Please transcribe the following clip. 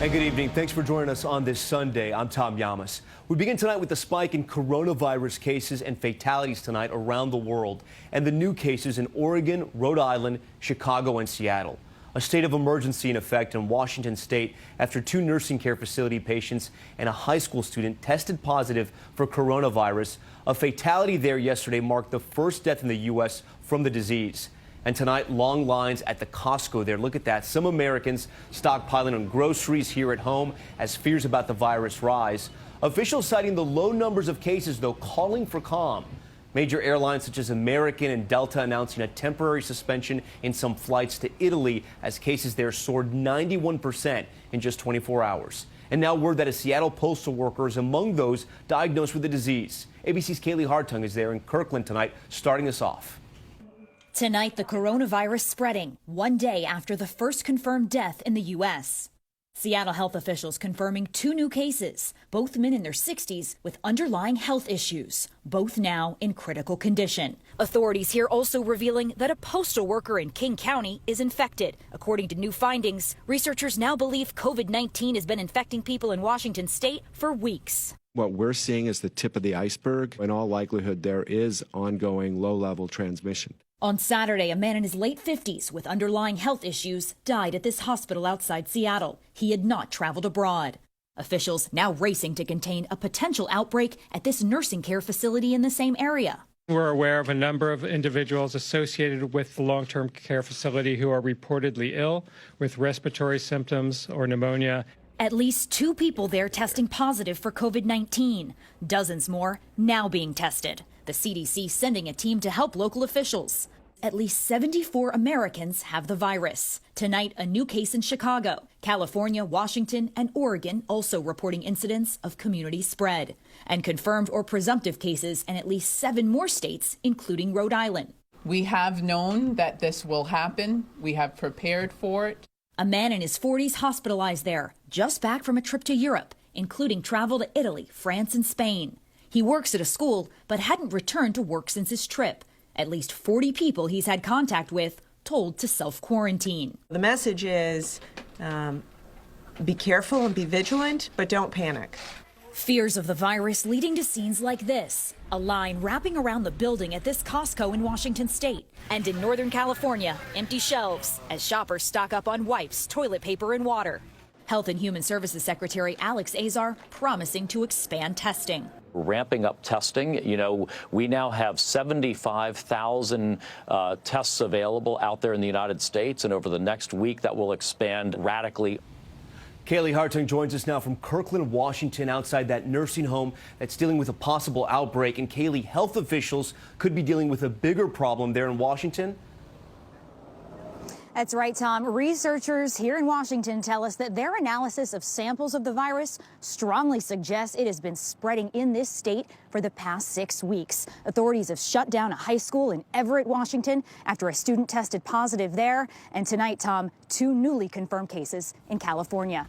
And good evening. Thanks for joining us on this Sunday. I'm Tom Yamas. We begin tonight with the spike in coronavirus cases and fatalities tonight around the world, and the new cases in Oregon, Rhode Island, Chicago, and Seattle. A state of emergency in effect in Washington state after 2 nursing care facility patients and a high school student tested positive for coronavirus. A fatality there yesterday marked the first death in the U.S. from the disease. And tonight, long lines at the Costco there. Look at that. Some Americans stockpiling on groceries here at home as fears about the virus rise. Officials citing the low numbers of cases, though, calling for calm. Major airlines such as American and Delta announcing a temporary suspension in some flights to Italy as cases there soared 91% in just 24 hours. And now word that a Seattle postal worker is among those diagnosed with the disease. ABC's Kaylee Hartung is there in Kirkland tonight, starting us off. Tonight, the coronavirus spreading, one day after the first confirmed death in the U.S. Seattle health officials confirming 2 new cases, both men in their 60s with underlying health issues, both now in critical condition. Authorities here also revealing that a postal worker in King County is infected. According to new findings, researchers now believe COVID-19 has been infecting people in Washington state for weeks. What we're seeing is the tip of the iceberg. In all likelihood, there is ongoing low-level transmission. On Saturday, a man in his late 50s with underlying health issues died at this hospital outside Seattle. He had not traveled abroad. Officials now racing to contain a potential outbreak at this nursing care facility in the same area. We're aware of a number of individuals associated with the long-term care facility who are reportedly ill with respiratory symptoms or pneumonia. At least 2 people there testing positive for COVID-19. Dozens more now being tested. The CDC sending a team to help local officials. At least 74 Americans have the virus. Tonight, a new case in Chicago. California, Washington, and Oregon also reporting incidents of community spread. And confirmed or presumptive cases in at least 7 more states, including Rhode Island. We have known that this will happen. We have prepared for it. A man in his 40s hospitalized there, just back from a trip to Europe, including travel to Italy, France, and Spain. He works at a school, but hadn't returned to work since his trip. At least 40 people he's had contact with told to self-quarantine. The message is be careful and be vigilant, but don't panic. Fears of the virus leading to scenes like this. A line wrapping around the building at this Costco in Washington state. And in Northern California, empty shelves as shoppers stock up on wipes, toilet paper, and water. Health and Human Services Secretary Alex Azar promising to expand testing. Ramping up testing. You know, we now have 75,000 tests available out there in the United States, and over the next week that will expand radically. Kaylee Hartung joins us now from Kirkland, Washington, outside that nursing home that's dealing with a possible outbreak. And Kaylee, health officials could be dealing with a bigger problem there in Washington. That's right, Tom. Researchers here in Washington tell us that their analysis of samples of the virus strongly suggests it has been spreading in this state for the past 6 weeks. Authorities have shut down a high school in Everett, Washington, after a student tested positive there. And tonight, Tom, 2 newly confirmed cases in California.